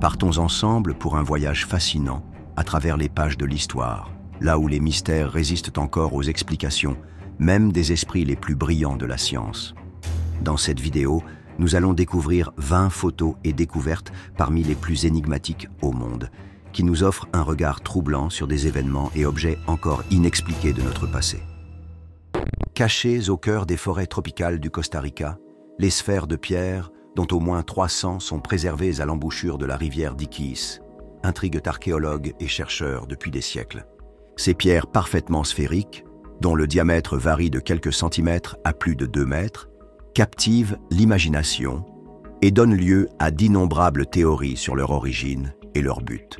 Partons ensemble pour un voyage fascinant à travers les pages de l'histoire, là où les mystères résistent encore aux explications, même des esprits les plus brillants de la science. Dans cette vidéo, nous allons découvrir 20 photos et découvertes parmi les plus énigmatiques au monde, qui nous offrent un regard troublant sur des événements et objets encore inexpliqués de notre passé. Cachées au cœur des forêts tropicales du Costa Rica, les sphères de pierre, dont au moins 300 sont préservées à l'embouchure de la rivière d'Iquitos, intriguent archéologues et chercheurs depuis des siècles. Ces pierres parfaitement sphériques, dont le diamètre varie de quelques centimètres à plus de 2 mètres, captivent l'imagination et donnent lieu à d'innombrables théories sur leur origine et leur but.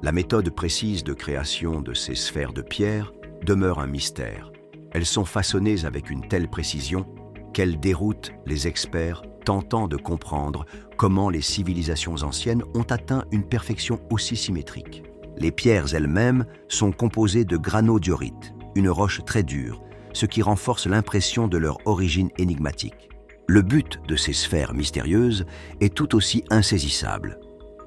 La méthode précise de création de ces sphères de pierre demeure un mystère. Elles sont façonnées avec une telle précision qu'elles déroutent les experts tentant de comprendre comment les civilisations anciennes ont atteint une perfection aussi symétrique. Les pierres elles-mêmes sont composées de granodiorite, une roche très dure, ce qui renforce l'impression de leur origine énigmatique. Le but de ces sphères mystérieuses est tout aussi insaisissable.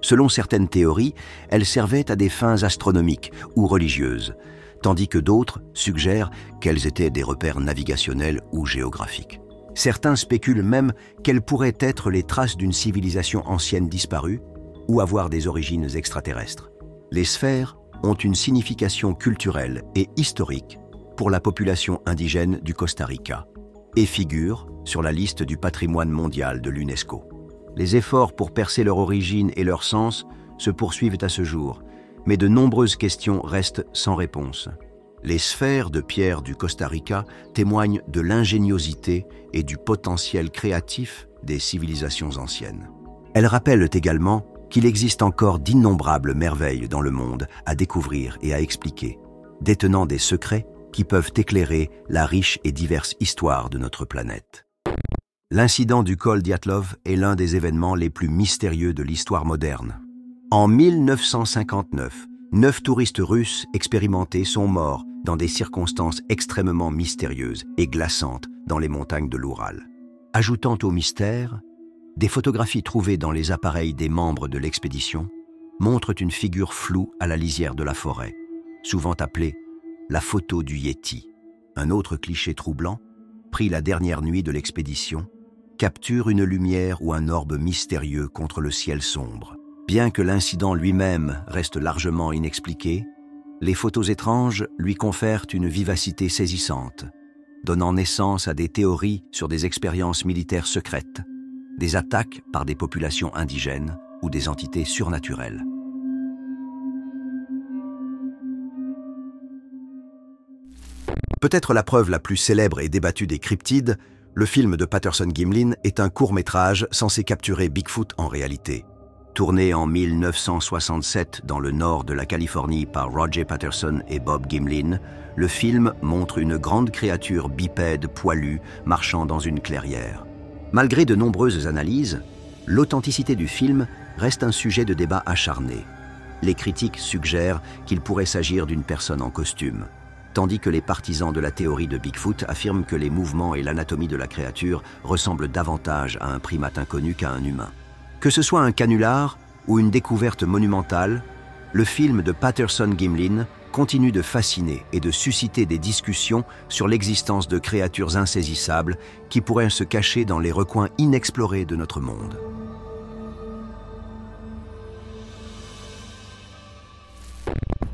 Selon certaines théories, elles servaient à des fins astronomiques ou religieuses, tandis que d'autres suggèrent qu'elles étaient des repères navigationnels ou géographiques. Certains spéculent même qu'elles pourraient être les traces d'une civilisation ancienne disparue ou avoir des origines extraterrestres. Les sphères ont une signification culturelle et historique pour la population indigène du Costa Rica et figurent sur la liste du patrimoine mondial de l'UNESCO. Les efforts pour percer leur origine et leur sens se poursuivent à ce jour, mais de nombreuses questions restent sans réponse. Les sphères de pierre du Costa Rica témoignent de l'ingéniosité et du potentiel créatif des civilisations anciennes. Elles rappellent également qu'il existe encore d'innombrables merveilles dans le monde à découvrir et à expliquer, détenant des secrets qui peuvent éclairer la riche et diverse histoire de notre planète. L'incident du col Dyatlov est l'un des événements les plus mystérieux de l'histoire moderne. En 1959, 9 touristes russes expérimentés sont morts dans des circonstances extrêmement mystérieuses et glaçantes dans les montagnes de l'Oural. Ajoutant au mystère, des photographies trouvées dans les appareils des membres de l'expédition montrent une figure floue à la lisière de la forêt, souvent appelée la photo du Yéti. Un autre cliché troublant, pris la dernière nuit de l'expédition, capture une lumière ou un orbe mystérieux contre le ciel sombre. Bien que l'incident lui-même reste largement inexpliqué, les photos étranges lui confèrent une vivacité saisissante, donnant naissance à des théories sur des expériences militaires secrètes, des attaques par des populations indigènes ou des entités surnaturelles. Peut-être la preuve la plus célèbre et débattue des cryptides, le film de Patterson-Gimlin est un court-métrage censé capturer Bigfoot en réalité. Tourné en 1967 dans le nord de la Californie par Roger Patterson et Bob Gimlin, le film montre une grande créature bipède poilue marchant dans une clairière. Malgré de nombreuses analyses, l'authenticité du film reste un sujet de débat acharné. Les critiques suggèrent qu'il pourrait s'agir d'une personne en costume, tandis que les partisans de la théorie de Bigfoot affirment que les mouvements et l'anatomie de la créature ressemblent davantage à un primate inconnu qu'à un humain. Que ce soit un canular ou une découverte monumentale, le film de Patterson-Gimlin continue de fasciner et de susciter des discussions sur l'existence de créatures insaisissables qui pourraient se cacher dans les recoins inexplorés de notre monde.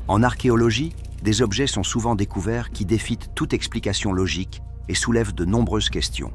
En archéologie, des objets sont souvent découverts qui défient toute explication logique et soulèvent de nombreuses questions.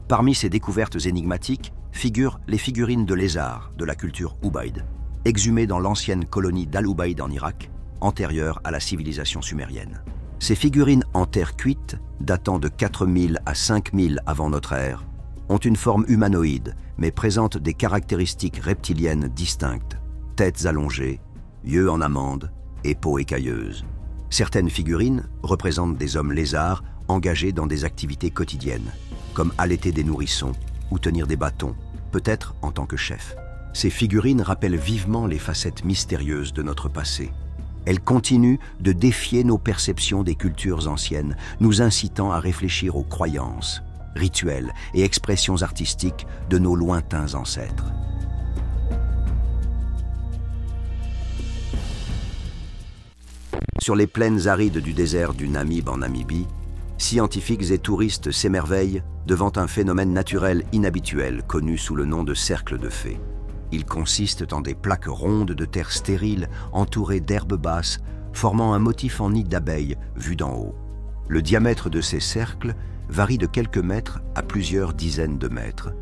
Parmi ces découvertes énigmatiques figurent les figurines de lézards de la culture Ubaïd, exhumées dans l'ancienne colonie d'Al-Ubaïd en Irak, antérieure à la civilisation sumérienne. Ces figurines en terre cuite, datant de 4000 à 5000 avant notre ère, ont une forme humanoïde, mais présentent des caractéristiques reptiliennes distinctes, têtes allongées, yeux en amande et peau écailleuse. Certaines figurines représentent des hommes lézards engagés dans des activités quotidiennes, comme allaiter des nourrissons ou tenir des bâtons, peut-être en tant que chef. Ces figurines rappellent vivement les facettes mystérieuses de notre passé. Elles continuent de défier nos perceptions des cultures anciennes, nous incitant à réfléchir aux croyances, rituels et expressions artistiques de nos lointains ancêtres. Sur les plaines arides du désert du Namib en Namibie, scientifiques et touristes s'émerveillent devant un phénomène naturel inhabituel connu sous le nom de cercle de fées. Il consiste en des plaques rondes de terre stérile entourées d'herbes basses, formant un motif en nid d'abeilles vu d'en haut. Le diamètre de ces cercles varie de quelques mètres à plusieurs dizaines de mètres,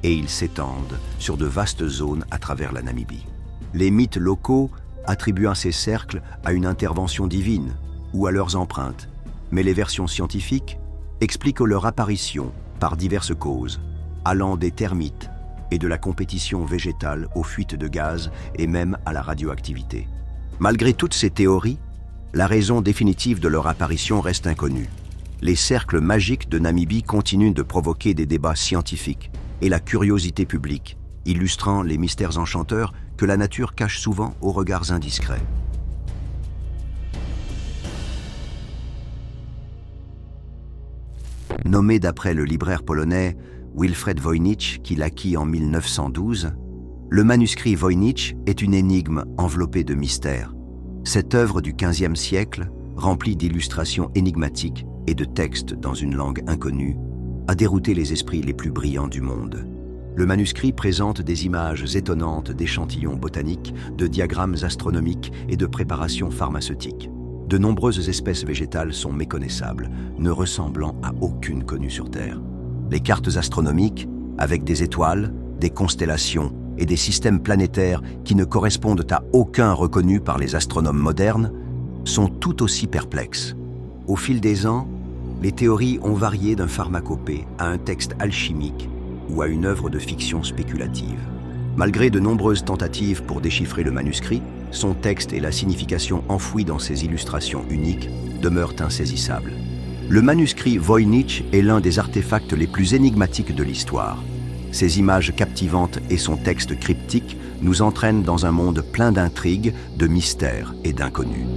et ils s'étendent sur de vastes zones à travers la Namibie. Les mythes locaux attribuent ces cercles à une intervention divine ou à leurs empreintes, mais les versions scientifiques expliquent leur apparition par diverses causes, allant des termites et de la compétition végétale aux fuites de gaz et même à la radioactivité. Malgré toutes ces théories, la raison définitive de leur apparition reste inconnue. Les cercles magiques de Namibie continuent de provoquer des débats scientifiques et la curiosité publique, illustrant les mystères enchanteurs que la nature cache souvent aux regards indiscrets. Nommé d'après le libraire polonais Wilfred Voynich, qui l'acquit en 1912, le manuscrit Voynich est une énigme enveloppée de mystères. Cette œuvre du XVe siècle, remplie d'illustrations énigmatiques et de textes dans une langue inconnue, a dérouté les esprits les plus brillants du monde. Le manuscrit présente des images étonnantes d'échantillons botaniques, de diagrammes astronomiques et de préparations pharmaceutiques. De nombreuses espèces végétales sont méconnaissables, ne ressemblant à aucune connue sur Terre. Les cartes astronomiques, avec des étoiles, des constellations et des systèmes planétaires qui ne correspondent à aucun reconnu par les astronomes modernes, sont tout aussi perplexes. Au fil des ans, les théories ont varié d'un pharmacopée à un texte alchimique ou à une œuvre de fiction spéculative. Malgré de nombreuses tentatives pour déchiffrer le manuscrit, son texte et la signification enfouie dans ses illustrations uniques demeurent insaisissables. Le manuscrit Voynich est l'un des artefacts les plus énigmatiques de l'histoire. Ses images captivantes et son texte cryptique nous entraînent dans un monde plein d'intrigues, de mystères et d'inconnus.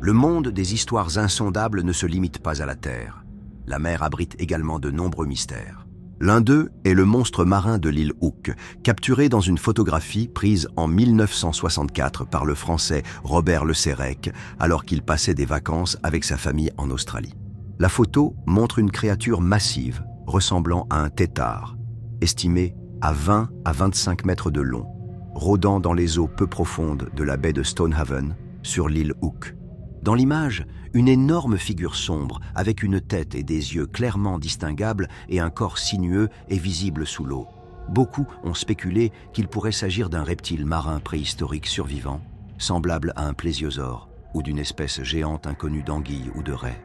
Le monde des histoires insondables ne se limite pas à la Terre. La mer abrite également de nombreux mystères. L'un d'eux est le monstre marin de l'île Hook, capturé dans une photographie prise en 1964 par le Français Robert Le Sérec, alors qu'il passait des vacances avec sa famille en Australie. La photo montre une créature massive, ressemblant à un tétard, estimé à 20 à 25 mètres de long, rôdant dans les eaux peu profondes de la baie de Stonehaven, sur l'île Hook. Dans l'image, une énorme figure sombre, avec une tête et des yeux clairement distinguables et un corps sinueux est visible sous l'eau. Beaucoup ont spéculé qu'il pourrait s'agir d'un reptile marin préhistorique survivant, semblable à un plésiosaure ou d'une espèce géante inconnue d'anguille ou de raie.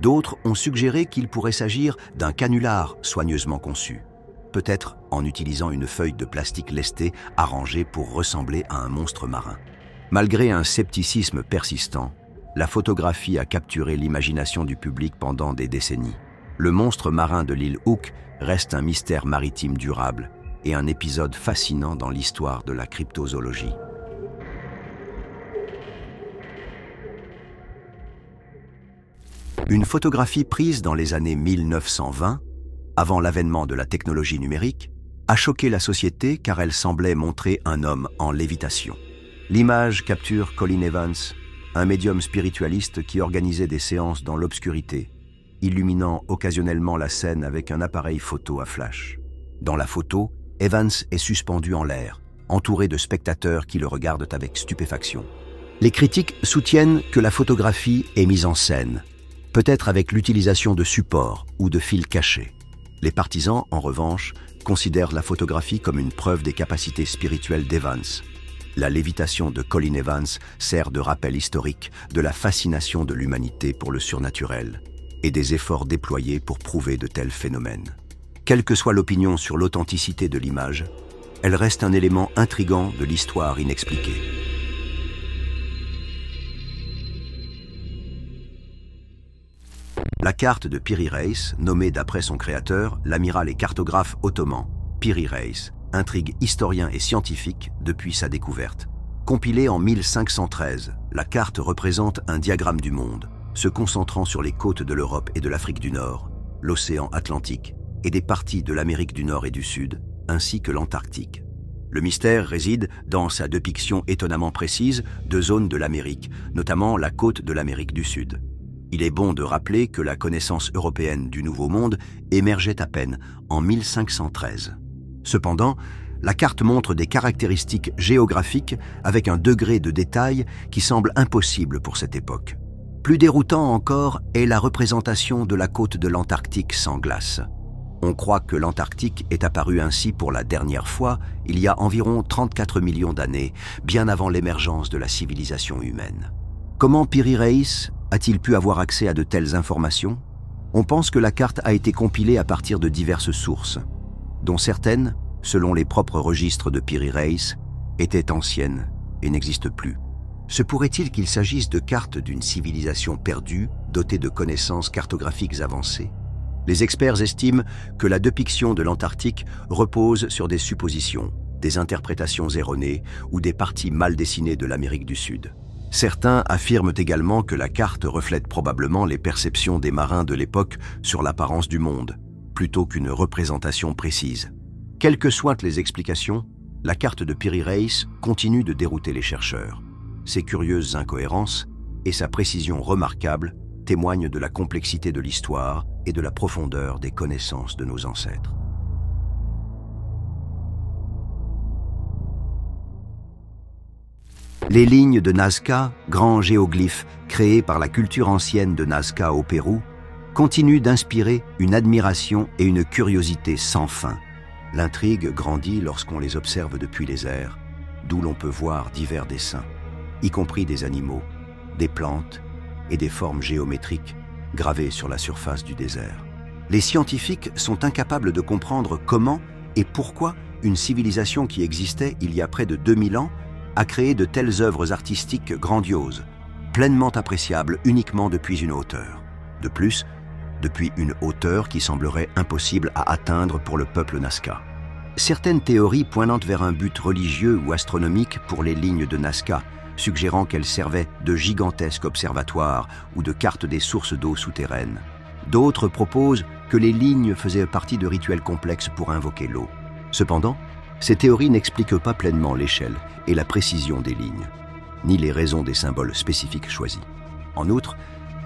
D'autres ont suggéré qu'il pourrait s'agir d'un canular soigneusement conçu, peut-être en utilisant une feuille de plastique lestée arrangée pour ressembler à un monstre marin. Malgré un scepticisme persistant, la photographie a capturé l'imagination du public pendant des décennies. Le monstre marin de l'île Hook reste un mystère maritime durable et un épisode fascinant dans l'histoire de la cryptozoologie. Une photographie prise dans les années 1920, avant l'avènement de la technologie numérique, a choqué la société car elle semblait montrer un homme en lévitation. L'image capture Colin Evans, un médium spiritualiste qui organisait des séances dans l'obscurité, illuminant occasionnellement la scène avec un appareil photo à flash. Dans la photo, Evans est suspendu en l'air, entouré de spectateurs qui le regardent avec stupéfaction. Les critiques soutiennent que la photographie est mise en scène, peut-être avec l'utilisation de supports ou de fils cachés. Les partisans, en revanche, considèrent la photographie comme une preuve des capacités spirituelles d'Evans. La lévitation de Colin Evans sert de rappel historique de la fascination de l'humanité pour le surnaturel et des efforts déployés pour prouver de tels phénomènes. Quelle que soit l'opinion sur l'authenticité de l'image, elle reste un élément intrigant de l'histoire inexpliquée. La carte de Piri Reis, nommée d'après son créateur, l'amiral et cartographe ottoman Piri Reis, intrigue historien et scientifique depuis sa découverte. Compilée en 1513, la carte représente un diagramme du monde, se concentrant sur les côtes de l'Europe et de l'Afrique du Nord, l'océan Atlantique et des parties de l'Amérique du Nord et du Sud, ainsi que l'Antarctique. Le mystère réside dans sa dépiction étonnamment précise de zones de l'Amérique, notamment la côte de l'Amérique du Sud. Il est bon de rappeler que la connaissance européenne du Nouveau Monde émergeait à peine en 1513. Cependant, la carte montre des caractéristiques géographiques avec un degré de détail qui semble impossible pour cette époque. Plus déroutant encore est la représentation de la côte de l'Antarctique sans glace. On croit que l'Antarctique est apparu ainsi pour la dernière fois il y a environ 34 millions d'années, bien avant l'émergence de la civilisation humaine. Comment Piri Reis a-t-il pu avoir accès à de telles informations? On pense que la carte a été compilée à partir de diverses sources, dont certaines, selon les propres registres de Piri Reis, étaient anciennes et n'existent plus. Se pourrait-il qu'il s'agisse de cartes d'une civilisation perdue, dotée de connaissances cartographiques avancées? Les experts estiment que la dépiction de l'Antarctique repose sur des suppositions, des interprétations erronées ou des parties mal dessinées de l'Amérique du Sud. Certains affirment également que la carte reflète probablement les perceptions des marins de l'époque sur l'apparence du monde, plutôt qu'une représentation précise. Quelles que soient les explications, la carte de Piri Reis continue de dérouter les chercheurs. Ses curieuses incohérences et sa précision remarquable témoignent de la complexité de l'histoire et de la profondeur des connaissances de nos ancêtres. Les lignes de Nazca, grands géoglyphes créés par la culture ancienne de Nazca au Pérou, continuent d'inspirer une admiration et une curiosité sans fin. L'intrigue grandit lorsqu'on les observe depuis les airs, d'où l'on peut voir divers dessins, y compris des animaux, des plantes et des formes géométriques gravées sur la surface du désert. Les scientifiques sont incapables de comprendre comment et pourquoi une civilisation qui existait il y a près de 2000 ans a créé de telles œuvres artistiques grandioses, pleinement appréciables uniquement depuis une hauteur. De plus, depuis une hauteur qui semblerait impossible à atteindre pour le peuple Nazca. Certaines théories pointent vers un but religieux ou astronomique pour les lignes de Nazca, suggérant qu'elles servaient de gigantesques observatoires ou de cartes des sources d'eau souterraines. D'autres proposent que les lignes faisaient partie de rituels complexes pour invoquer l'eau. Cependant, ces théories n'expliquent pas pleinement l'échelle et la précision des lignes, ni les raisons des symboles spécifiques choisis. En outre,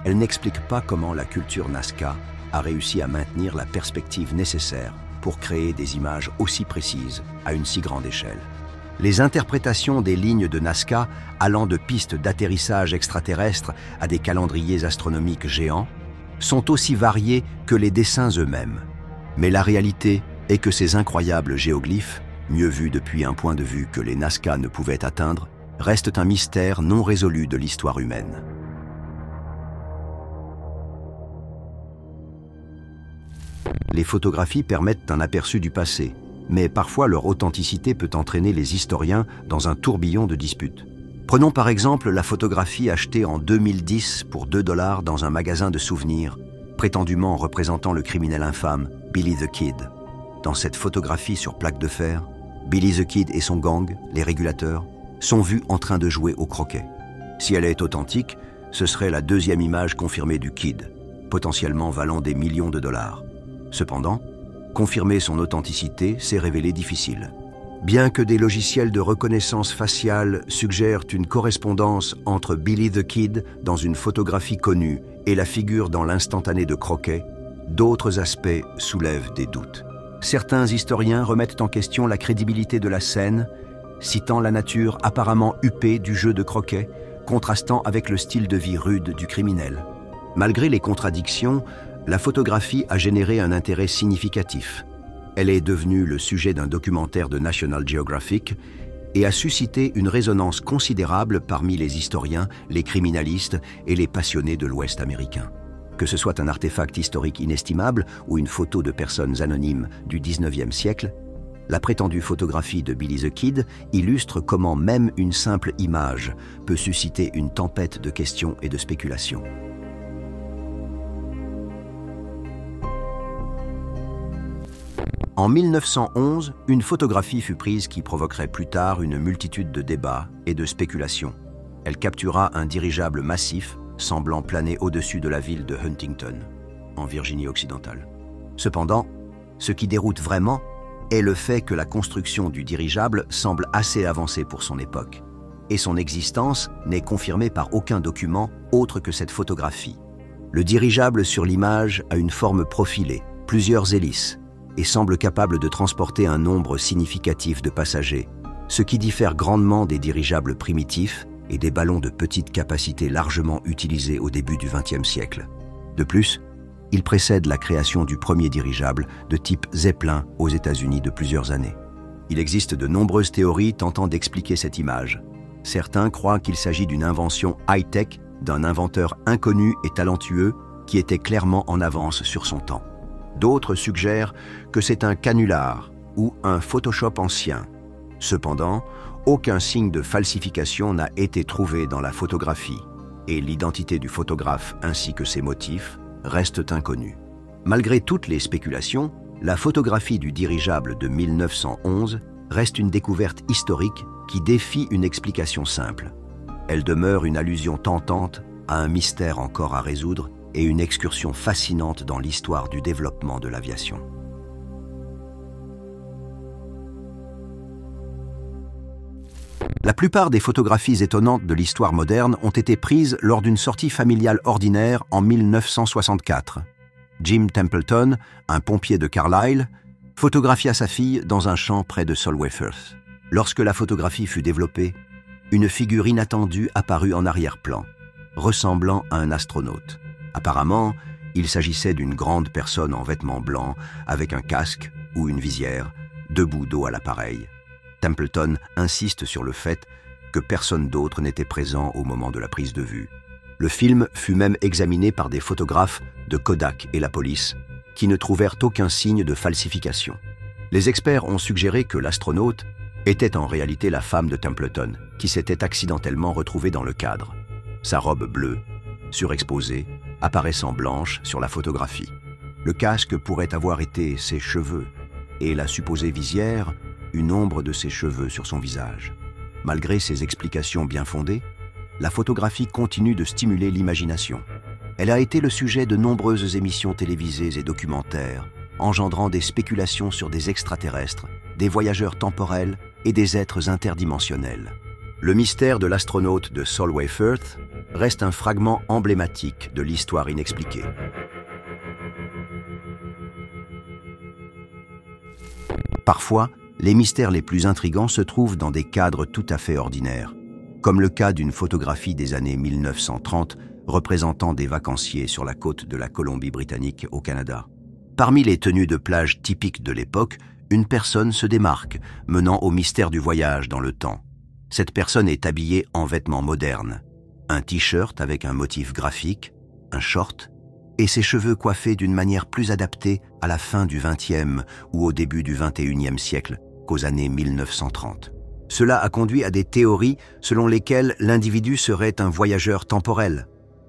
elles n'expliquent pas comment la culture Nazca a réussi à maintenir la perspective nécessaire pour créer des images aussi précises à une si grande échelle. Les interprétations des lignes de Nazca, allant de pistes d'atterrissage extraterrestres à des calendriers astronomiques géants, sont aussi variées que les dessins eux-mêmes. Mais la réalité est que ces incroyables géoglyphes, mieux vus depuis un point de vue que les Nazca ne pouvaient atteindre, restent un mystère non résolu de l'histoire humaine. Les photographies permettent un aperçu du passé, mais parfois leur authenticité peut entraîner les historiens dans un tourbillon de disputes. Prenons par exemple la photographie achetée en 2010 pour 2 $ dans un magasin de souvenirs, prétendument représentant le criminel infâme Billy the Kid. Dans cette photographie sur plaque de fer, Billy the Kid et son gang, les régulateurs, sont vus en train de jouer au croquet. Si elle est authentique, ce serait la deuxième image confirmée du Kid, potentiellement valant des millions de dollars. Cependant, confirmer son authenticité s'est révélé difficile. Bien que des logiciels de reconnaissance faciale suggèrent une correspondance entre Billy the Kid dans une photographie connue et la figure dans l'instantané de croquet, d'autres aspects soulèvent des doutes. Certains historiens remettent en question la crédibilité de la scène, citant la nature apparemment huppée du jeu de croquet, contrastant avec le style de vie rude du criminel. Malgré les contradictions, la photographie a généré un intérêt significatif. Elle est devenue le sujet d'un documentaire de National Geographic et a suscité une résonance considérable parmi les historiens, les criminalistes et les passionnés de l'Ouest américain. Que ce soit un artefact historique inestimable ou une photo de personnes anonymes du XIXe siècle, la prétendue photographie de Billy the Kid illustre comment même une simple image peut susciter une tempête de questions et de spéculations. En 1911, une photographie fut prise qui provoquerait plus tard une multitude de débats et de spéculations. Elle captura un dirigeable massif semblant planer au-dessus de la ville de Huntington, en Virginie occidentale. Cependant, ce qui déroute vraiment est le fait que la construction du dirigeable semble assez avancée pour son époque, et son existence n'est confirmée par aucun document autre que cette photographie. Le dirigeable sur l'image a une forme profilée, plusieurs hélices, et semble capable de transporter un nombre significatif de passagers, ce qui diffère grandement des dirigeables primitifs et des ballons de petite capacité largement utilisés au début du XXe siècle. De plus, il précède la création du premier dirigeable de type Zeppelin aux États-Unis de plusieurs années. Il existe de nombreuses théories tentant d'expliquer cette image. Certains croient qu'il s'agit d'une invention high-tech d'un inventeur inconnu et talentueux qui était clairement en avance sur son temps. D'autres suggèrent que c'est un canular ou un Photoshop ancien. Cependant, aucun signe de falsification n'a été trouvé dans la photographie et l'identité du photographe ainsi que ses motifs restent inconnus. Malgré toutes les spéculations, la photographie du dirigeable de 1911 reste une découverte historique qui défie une explication simple. Elle demeure une allusion tentante à un mystère encore à résoudre et une excursion fascinante dans l'histoire du développement de l'aviation. La plupart des photographies étonnantes de l'histoire moderne ont été prises lors d'une sortie familiale ordinaire en 1964. Jim Templeton, un pompier de Carlisle, photographia sa fille dans un champ près de Solway Firth. Lorsque la photographie fut développée, une figure inattendue apparut en arrière-plan, ressemblant à un astronaute. Apparemment, il s'agissait d'une grande personne en vêtements blancs, avec un casque ou une visière, debout dos à l'appareil. Templeton insiste sur le fait que personne d'autre n'était présent au moment de la prise de vue. Le film fut même examiné par des photographes de Kodak et la police, qui ne trouvèrent aucun signe de falsification. Les experts ont suggéré que l'astronaute était en réalité la femme de Templeton, qui s'était accidentellement retrouvée dans le cadre. Sa robe bleue, surexposée, apparaissant blanche sur la photographie. Le casque pourrait avoir été ses cheveux, et la supposée visière, une ombre de ses cheveux sur son visage. Malgré ces explications bien fondées, la photographie continue de stimuler l'imagination. Elle a été le sujet de nombreuses émissions télévisées et documentaires, engendrant des spéculations sur des extraterrestres, des voyageurs temporels et des êtres interdimensionnels. Le mystère de l'astronaute de Solway Firth reste un fragment emblématique de l'histoire inexpliquée. Parfois, les mystères les plus intrigants se trouvent dans des cadres tout à fait ordinaires, comme le cas d'une photographie des années 1930 représentant des vacanciers sur la côte de la Colombie-Britannique au Canada. Parmi les tenues de plage typiques de l'époque, une personne se démarque, menant au mystère du voyage dans le temps. Cette personne est habillée en vêtements modernes, un t-shirt avec un motif graphique, un short, et ses cheveux coiffés d'une manière plus adaptée à la fin du XXe ou au début du XXIe siècle qu'aux années 1930. Cela a conduit à des théories selon lesquelles l'individu serait un voyageur temporel.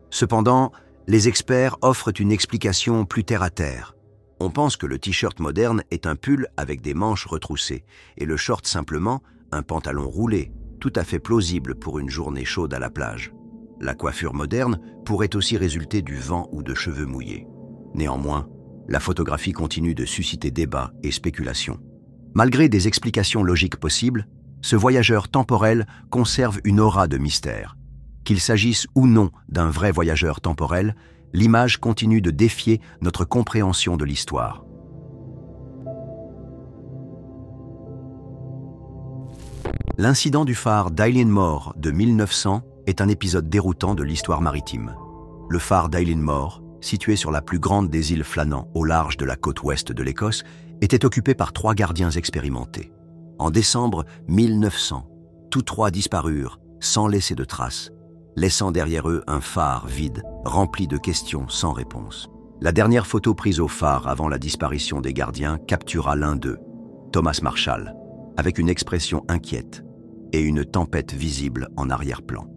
Cependant, les experts offrent une explication plus terre-à-terre. On pense que le t-shirt moderne est un pull avec des manches retroussées et le short simplement un pantalon roulé, tout à fait plausible pour une journée chaude à la plage. La coiffure moderne pourrait aussi résulter du vent ou de cheveux mouillés. Néanmoins, la photographie continue de susciter débats et spéculations. Malgré des explications logiques possibles, ce voyageur temporel conserve une aura de mystère. Qu'il s'agisse ou non d'un vrai voyageur temporel, l'image continue de défier notre compréhension de l'histoire. L'incident du phare d'Eilean Mor de 1900 est un épisode déroutant de l'histoire maritime. Le phare d'Eilean Mor, situé sur la plus grande des îles Flannans au large de la côte ouest de l'Écosse, était occupé par 3 gardiens expérimentés. En décembre 1900, tous 3 disparurent sans laisser de traces, laissant derrière eux un phare vide, rempli de questions sans réponse. La dernière photo prise au phare avant la disparition des gardiens captura l'un d'eux, Thomas Marshall, avec une expression inquiète et une tempête visible en arrière-plan.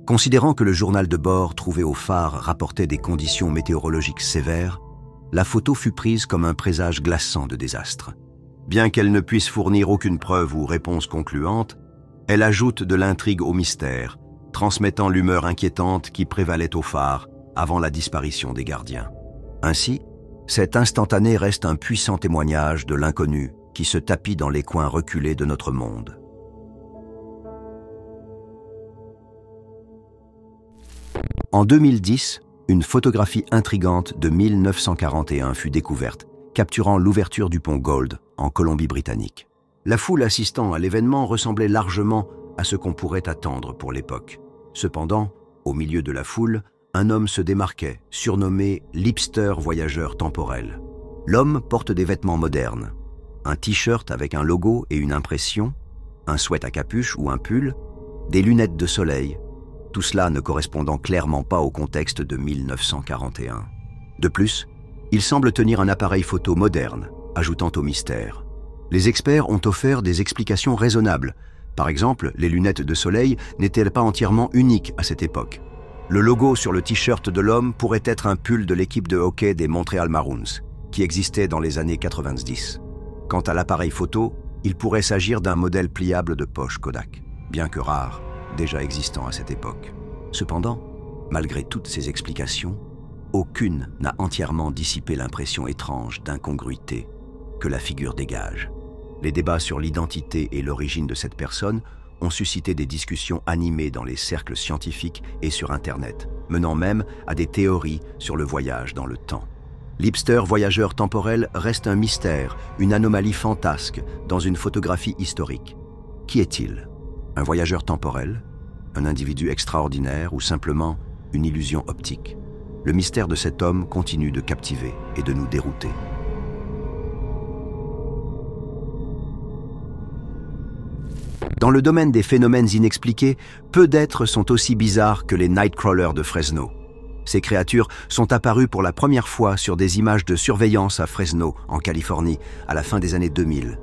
Considérant que le journal de bord trouvé au phare rapportait des conditions météorologiques sévères, la photo fut prise comme un présage glaçant de désastre. Bien qu'elle ne puisse fournir aucune preuve ou réponse concluante, elle ajoute de l'intrigue au mystère, transmettant l'humeur inquiétante qui prévalait au phare avant la disparition des gardiens. Ainsi, cet instantané reste un puissant témoignage de l'inconnu qui se tapit dans les coins reculés de notre monde. En 2010, une photographie intrigante de 1941 fut découverte, capturant l'ouverture du pont Gold en Colombie-Britannique. La foule assistant à l'événement ressemblait largement à ce qu'on pourrait attendre pour l'époque. Cependant, au milieu de la foule, un homme se démarquait, surnommé l'hipster voyageur temporel. L'homme porte des vêtements modernes, un t-shirt avec un logo et une impression, un sweat à capuche ou un pull, des lunettes de soleil, tout cela ne correspondant clairement pas au contexte de 1941. De plus, il semble tenir un appareil photo moderne, ajoutant au mystère. Les experts ont offert des explications raisonnables. Par exemple, les lunettes de soleil n'étaient pas entièrement uniques à cette époque. Le logo sur le t-shirt de l'homme pourrait être un pull de l'équipe de hockey des Montreal Maroons, qui existait dans les années 90. Quant à l'appareil photo, il pourrait s'agir d'un modèle pliable de poche Kodak, bien que rare, déjà existant à cette époque. Cependant, malgré toutes ces explications, aucune n'a entièrement dissipé l'impression étrange d'incongruité que la figure dégage. Les débats sur l'identité et l'origine de cette personne ont suscité des discussions animées dans les cercles scientifiques et sur Internet, menant même à des théories sur le voyage dans le temps. L'hipster voyageur temporel reste un mystère, une anomalie fantasque dans une photographie historique. Qui est-il? Un voyageur temporel? Un individu extraordinaire ou simplement une illusion optique? Le mystère de cet homme continue de captiver et de nous dérouter. Dans le domaine des phénomènes inexpliqués, peu d'êtres sont aussi bizarres que les Nightcrawlers de Fresno. Ces créatures sont apparues pour la première fois sur des images de surveillance à Fresno, en Californie, à la fin des années 2000.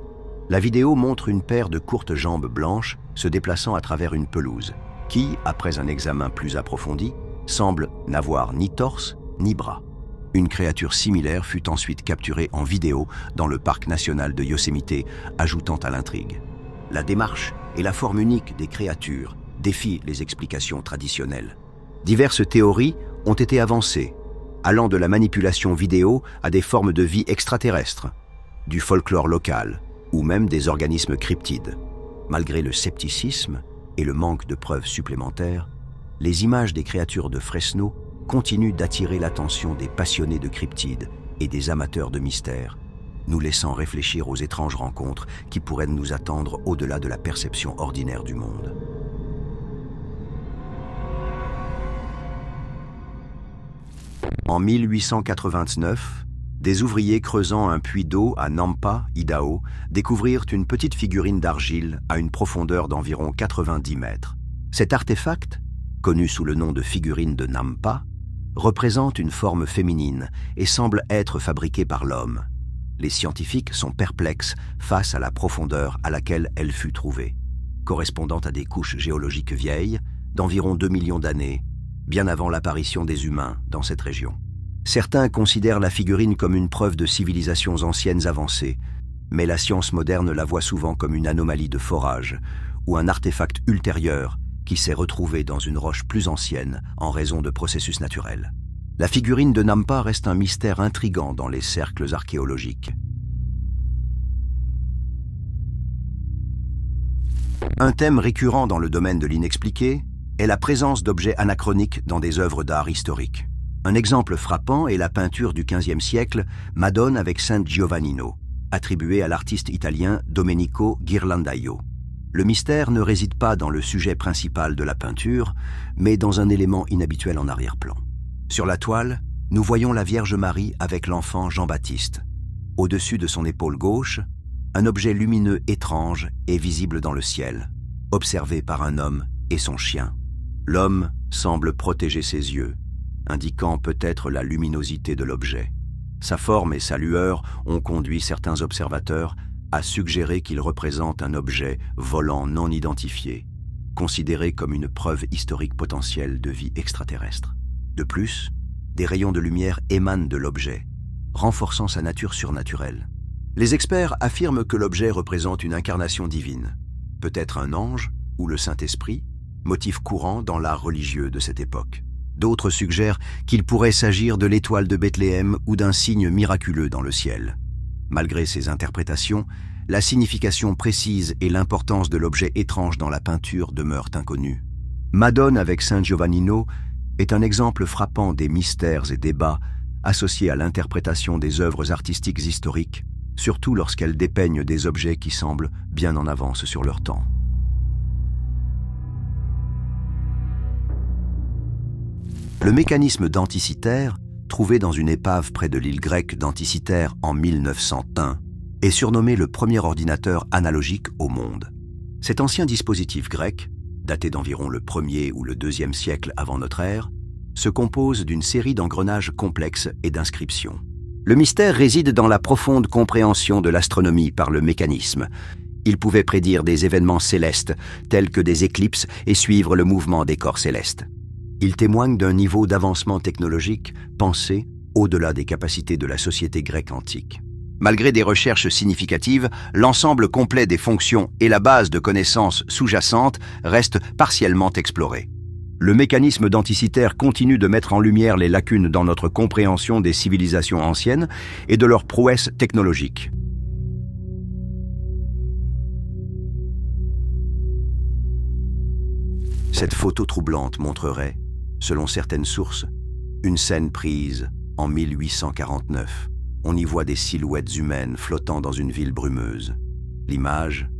La vidéo montre une paire de courtes jambes blanches se déplaçant à travers une pelouse, qui, après un examen plus approfondi, semble n'avoir ni torse ni bras. Une créature similaire fut ensuite capturée en vidéo dans le parc national de Yosemite, ajoutant à l'intrigue. La démarche et la forme unique des créatures défient les explications traditionnelles. Diverses théories ont été avancées, allant de la manipulation vidéo à des formes de vie extraterrestres, du folklore local ou même des organismes cryptides. Malgré le scepticisme et le manque de preuves supplémentaires, les images des créatures de Fresno continuent d'attirer l'attention des passionnés de cryptides et des amateurs de mystères, nous laissant réfléchir aux étranges rencontres qui pourraient nous attendre au-delà de la perception ordinaire du monde. En 1889, des ouvriers creusant un puits d'eau à Nampa, Idaho, découvrirent une petite figurine d'argile à une profondeur d'environ 90 mètres. Cet artefact, connu sous le nom de figurine de Nampa, représente une forme féminine et semble être fabriquée par l'homme. Les scientifiques sont perplexes face à la profondeur à laquelle elle fut trouvée, correspondant à des couches géologiques vieilles d'environ 2 millions d'années, bien avant l'apparition des humains dans cette région. Certains considèrent la figurine comme une preuve de civilisations anciennes avancées, mais la science moderne la voit souvent comme une anomalie de forage ou un artefact ultérieur qui s'est retrouvé dans une roche plus ancienne en raison de processus naturels. La figurine de Nampa reste un mystère intrigant dans les cercles archéologiques. Un thème récurrent dans le domaine de l'inexpliqué est la présence d'objets anachroniques dans des œuvres d'art historiques. Un exemple frappant est la peinture du XVe siècle Madone avec Saint Giovannino, attribuée à l'artiste italien Domenico Ghirlandaio. Le mystère ne réside pas dans le sujet principal de la peinture, mais dans un élément inhabituel en arrière-plan. Sur la toile, nous voyons la Vierge Marie avec l'enfant Jean-Baptiste. Au-dessus de son épaule gauche, un objet lumineux étrange est visible dans le ciel, observé par un homme et son chien. L'homme semble protéger ses yeux, indiquant peut-être la luminosité de l'objet. Sa forme et sa lueur ont conduit certains observateurs à suggérer qu'il représente un objet volant non identifié, considéré comme une preuve historique potentielle de vie extraterrestre. De plus, des rayons de lumière émanent de l'objet, renforçant sa nature surnaturelle. Les experts affirment que l'objet représente une incarnation divine, peut-être un ange ou le Saint-Esprit, motif courant dans l'art religieux de cette époque. D'autres suggèrent qu'il pourrait s'agir de l'étoile de Bethléem ou d'un signe miraculeux dans le ciel. Malgré ces interprétations, la signification précise et l'importance de l'objet étrange dans la peinture demeurent inconnues. Madone avec Saint Giovannino est un exemple frappant des mystères et débats associés à l'interprétation des œuvres artistiques historiques, surtout lorsqu'elles dépeignent des objets qui semblent bien en avance sur leur temps. Le mécanisme d'Anticythère, trouvé dans une épave près de l'île grecque d'Anticythère en 1901, est surnommé le premier ordinateur analogique au monde. Cet ancien dispositif grec, daté d'environ le 1er ou le 2e siècle avant notre ère, se compose d'une série d'engrenages complexes et d'inscriptions. Le mystère réside dans la profonde compréhension de l'astronomie par le mécanisme. Il pouvait prédire des événements célestes, tels que des éclipses, et suivre le mouvement des corps célestes. Il témoigne d'un niveau d'avancement technologique pensé au-delà des capacités de la société grecque antique. Malgré des recherches significatives, l'ensemble complet des fonctions et la base de connaissances sous-jacentes restent partiellement explorés. Le mécanisme d'Anticythère continue de mettre en lumière les lacunes dans notre compréhension des civilisations anciennes et de leurs prouesses technologiques. Cette photo troublante montrerait, selon certaines sources, une scène prise en 1849. On y voit des silhouettes humaines flottant dans une ville brumeuse. L'image,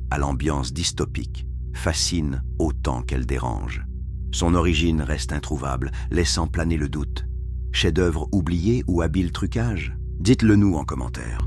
à l'ambiance dystopique, fascine autant qu'elle dérange. Son origine reste introuvable, laissant planer le doute. Chef-d'œuvre oublié ou habile trucage? Dites-le nous en commentaire.